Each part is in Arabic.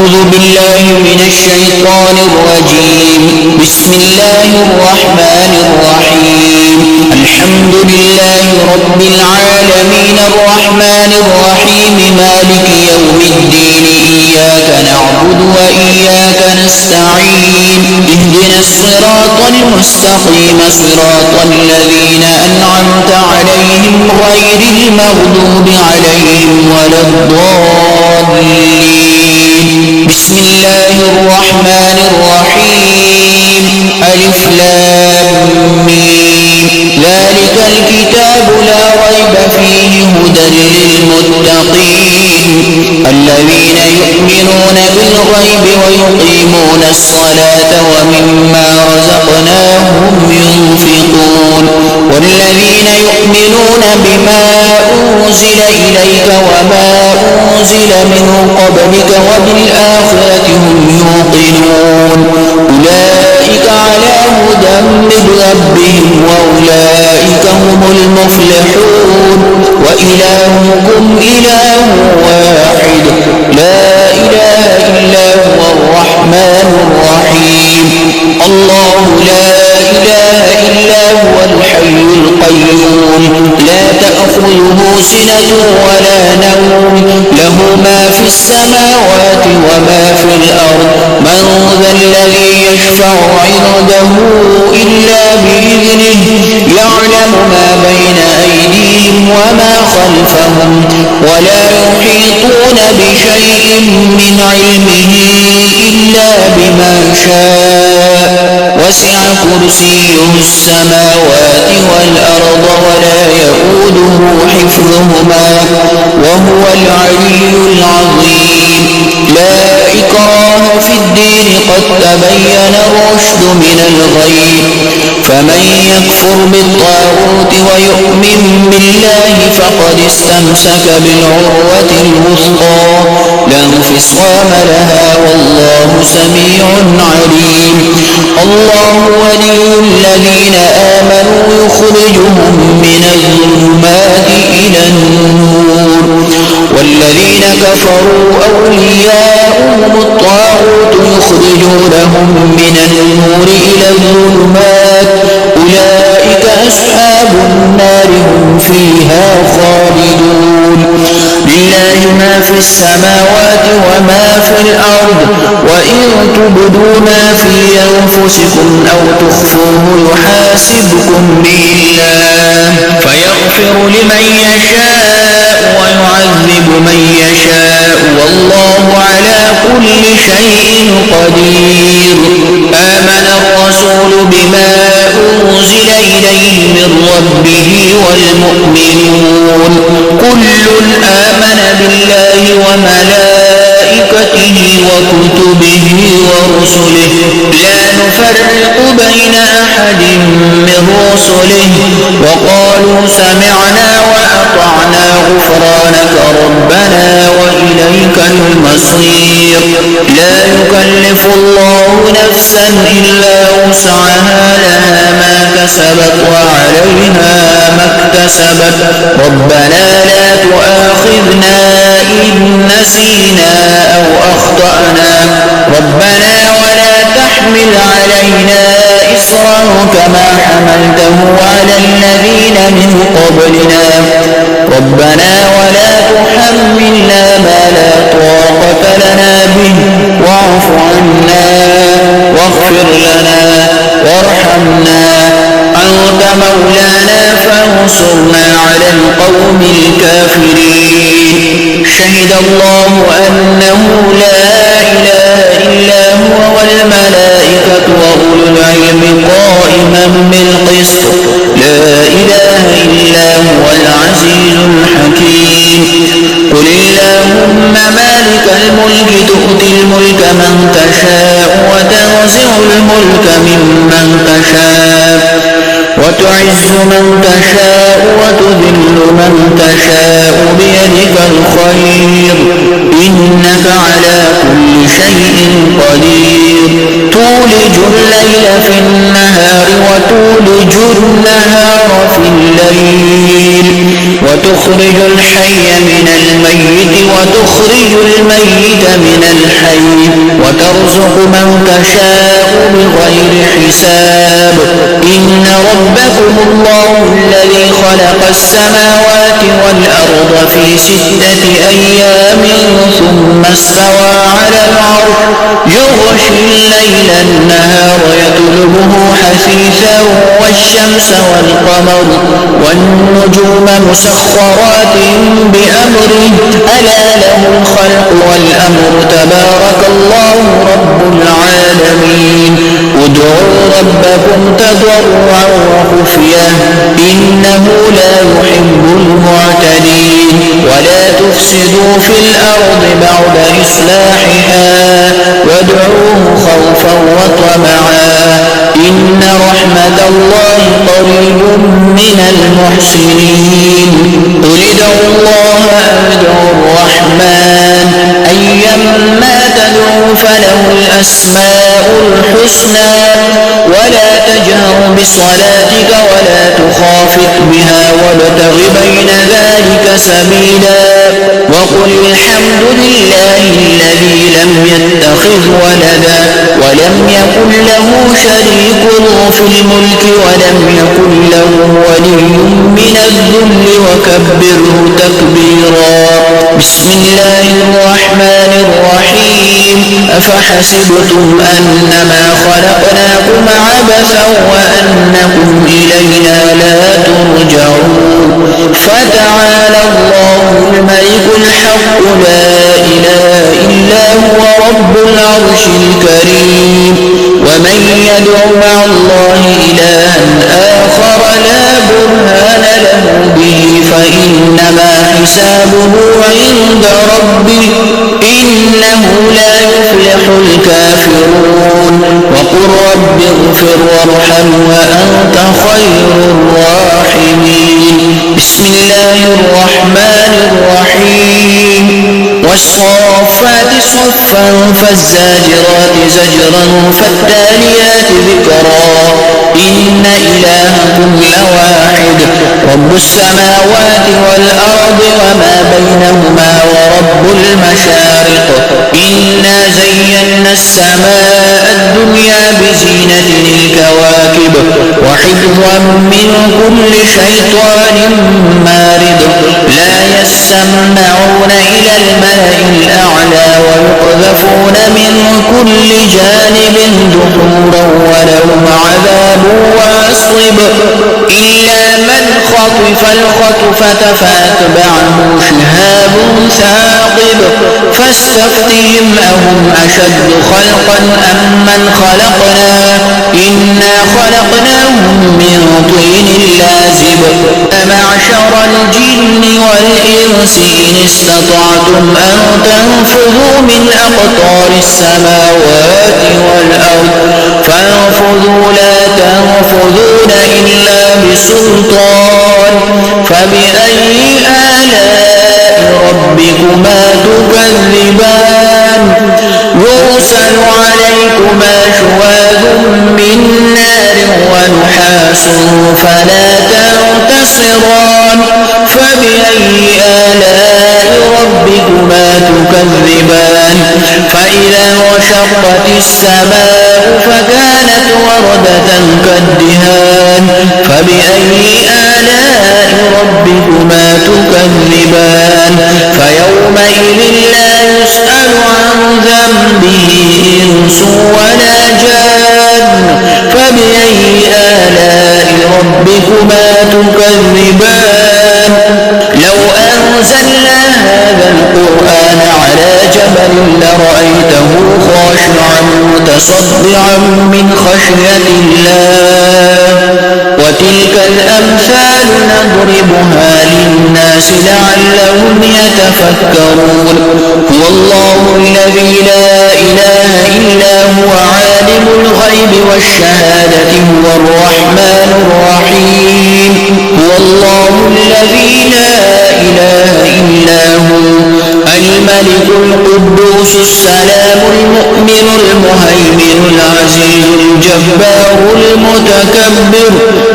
أعوذ بالله من الشيطان الرجيم. بسم الله الرحمن الرحيم. الحمد لله رب العالمين الرحمن الرحيم مالك يوم الدين. إياك نعبد وإياك نستعين. اهدنا الصراط المستقيم صراط الذين أنعمت عليهم غير المغضوب عليهم ولا الضالين. بسم الله الرحمن الرحيم. ألف لام ميم. ذلك الكتاب لا ريب فيه هدى للمتقين الذين يؤمنون بالغيب ويقيمون الصلاة ومما رزقناهم ينفقون والذين يؤمنون بما أنزل إليك وما أنزل من قبلك وبالآخرة هم يوقنون أولئك على هدى من ربهم وأولئك هم المفلحون وإلهكم إله واحد لا إله إلا هو الرحمن الرحيم. الله لا إله إلا هو الحي القيوم لا تأخذه سنة ولا نوم له ما في السماوات وما في الأرض من ذا الذي يشفع عنده إلا بإذنه يعلم ما بين أيديهم وما خلفهم ولا يحيطون بشيء من علمه إلا بما شاء وسع كرسيه السماوات والأرض ولا يؤوده حفظهما وهو العلي العظيم. لا إكراه في الدين قد تبين الرشد من الغي فمن يكفر بالطاغوت ويؤمن بالله فقد استمسك بالعروة الوثقى لا انفصام لها والله سميع عليم. الله ولي الذين آمنوا يخرجهم من الظلمات إلى النور والذين كفروا أولياؤهم الطاغوت يخرجونهم من النور إلى الظلمات أولئك أصحاب النار هم فيها خالدون. لله ما في السماوات وما في الأرض وإن تبدوا ما في أنفسكم أو تخفوه يحاسبكم به الله فيغفر لمن يشاء ويعذب من يشاء والله على كل شيء قدير. آمن الرسول بما أنزل إليه من ربه والمؤمنون كل آمن بالله وملائكته وكتبه ورسله لا نفرق بين أحد من رسله وقالوا سمعنا وأطعنا غفرانك ربنا وإليك المصير. لا يكلف الله نفسا إلا وسعها لها ما كسبت وعليها ما اكتسبت ربنا لا تؤاخذنا إن نسينا أو أخطأنا ربنا ولا تحمل علينا إصرا كما حملته على الذين من قبلنا ربنا ولا تحملنا ما لا طاقة لنا به واعف عنا واغفر لنا وارحمنا أنت مولانا فانصرنا على القوم الكافرين. شهد الله أنه لا إله إلا هو والملائكة وأولو العلم قائما بالقسط لا إله إلا هو العزيز الحكيم. قل اللهم مالك الملك تؤتي الملك من تشاء وتنزع الملك ممن تشاء وتعز من تشاء وتذل من تشاء بيدك الخير إنك على كل شيء قدير تولج الليل في النهار وتولج النهار في الليل وتخرج الحي من الميت وتخرج الميت من الحي وترزق من تشاء بغير حساب إن ربكم الله الذي خلق السماوات والأرض في 6 أيام ثم استوى على العرش يغشي الليل النهار يطلبه حثيثا والشمس والقمر والنجوم مسخرات بأمره ألا له الخلق والأمر تبارك الله رب العالمين ادعوا ربكم تضرعا وخفية إنه لا يحب المعتدين ولا تفسدوا في الأرض بعد إصلاحها وادعوه خوفا وطمعا إن رحمة الله قريب من المحسنين قل ادعوا الله أو ادعوا الرحمن أيما تدعوا فله الأسماء الحسنى ولا تجهر بصلاتك ولا تخافت بها وابتغ بين ذلك سبيلا وقل الحمد لله الذي لم يتخذ ولدا ولم يكن له شريك في الملك ولم يكن له ولي من الذل وكبره تكبيرا بسم الله الرحمن الرحيم أفحسبتم أنما خلقناكم عبثا وأنكم إلينا لا ترجعون فتعالى الله الملك الحق لا إله إلا هو رب العرش الكريم ومن يدع مع الله إلها آخر لا برهان له به فإنما حسابه عند ربه إنه لا يفلح الكافرون وقل رب اغفر وارحم وأنت خير الراحمين بسم الله الرحمن الرحيم والصافات صفا فالزاجرات زجرا فالتاليات ذكرا إن إلهكم لواحد رب السماوات والأرض وما بينهما ورب المشارق إنا زينا السماء الدنيا بزينة الكواكب وحفظا من كل شيطان مارد لا يسمعون إلى الملأ الأعلى ويقذفون من كل جانب دحورا ولهم عذاب واصب إلا من خطف الخطفة فأتبعه شهاب ثاقب فاستفتهم أهم أشد خلقا أم من خلقنا إنا خلقناهم من طين لازب معشر الجن والإنس إن استطعتم أن تنفذوا من أقطار السماوات والأرض فانفذوا لا تنفذون إلا بسلطان فبأي آلاء ربكما تكذبان يرسل عليكما شواذ من نار ونحاس فلا تنتصران فبأي آلاء ربكما تكذبان فإذا انشقت السماء فكانت وردة كالدهان فبأي آلاء ربكما تكذبان فيومئذ لا يسأل عن ذنبه إنس ولا جان فبأي آلاء ربكما تكذبان لو أنزلنا هذا القرآن على جبل لرأيته خاشعا متصدعا من خشية الله وتلك الأمثال نضربها للناس لعلهم يتفكرون هو الله الذي لا إله إلا هو عالم الغيب والشهادة هو الرحمن الرحيم هو الله الذي لا إله إلا هو الملك الملك القدوس السلام المؤمن المهيمن العزيز الجبار المتكبر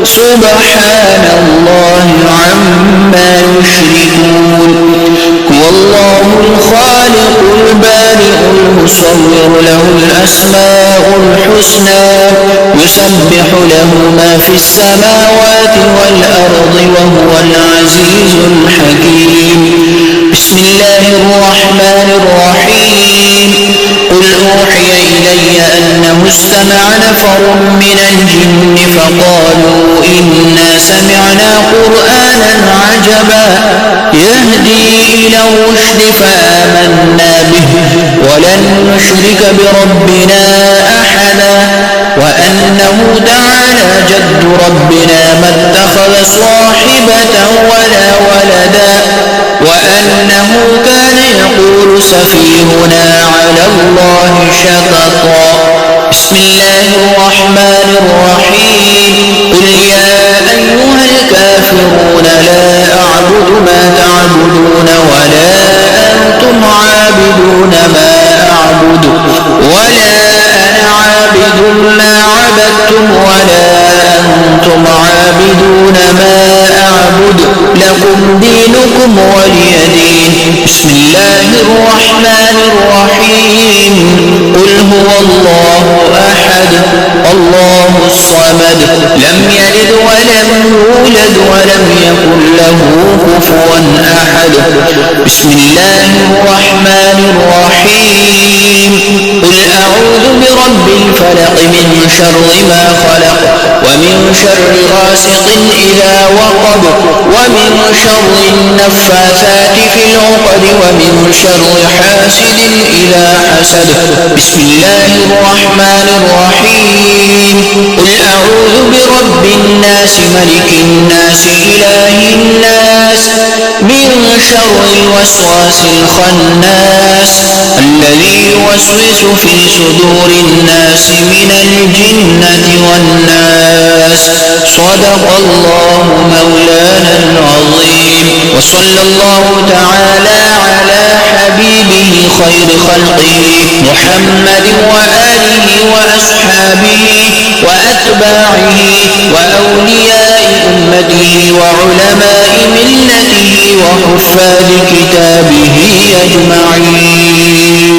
سبحان الله عما يشركون هو الله الخالق البارئ المصور له الأسماء الحسنى يسبح له ما في السماوات والأرض وهو العزيز الحكيم بسم الله الرحمن الرحيم قل أوحي إلي أنه استمع نفر من الجن فقالوا إنا سمعنا قرآنا عجبا يهدي إلى الرشد فآمنا به ولن نشرك بربنا أحدا وأنه تعالى جد ربنا ما اتخذ صاحبة ولا ولدا وأنه كان يقول سفيهنا على الله شططا بسم الله الرحمن الرحيم قل يا أيها الكافرون لا أعبد ما تعبدون ولا أنتم عابدون ما أعبد ولا أنا عابد ما عبدتم ولا أنتم عابدون ما أعبد لكم دينكم ولي دين بسم الله الرحمن الرحيم قل هو الله أحد الله الصمد لم يلد ولم يولد ولم يكن له كفوا أحد بسم الله الرحمن الرحيم قل أعوذ برب الفلق من شر ما خلق ومن شر غاسق إذا وقب ومن شر النفاثات في العقد ومن شر حاسد إذا حسد بسم الله الرحمن الرحيم قل أعوذ برب الناس ملك الناس إله الناس من شر الوسواس الخناس الذي يوسوس في صدور الناس من الجنة والناس صدق الله مولانا العظيم وصلى الله تعالى على حبيبه خير خلقه محمد وآله وأصحابه وأتباعه وأولياء أمته وعلماء ملته وحفاظ كتابه أجمعين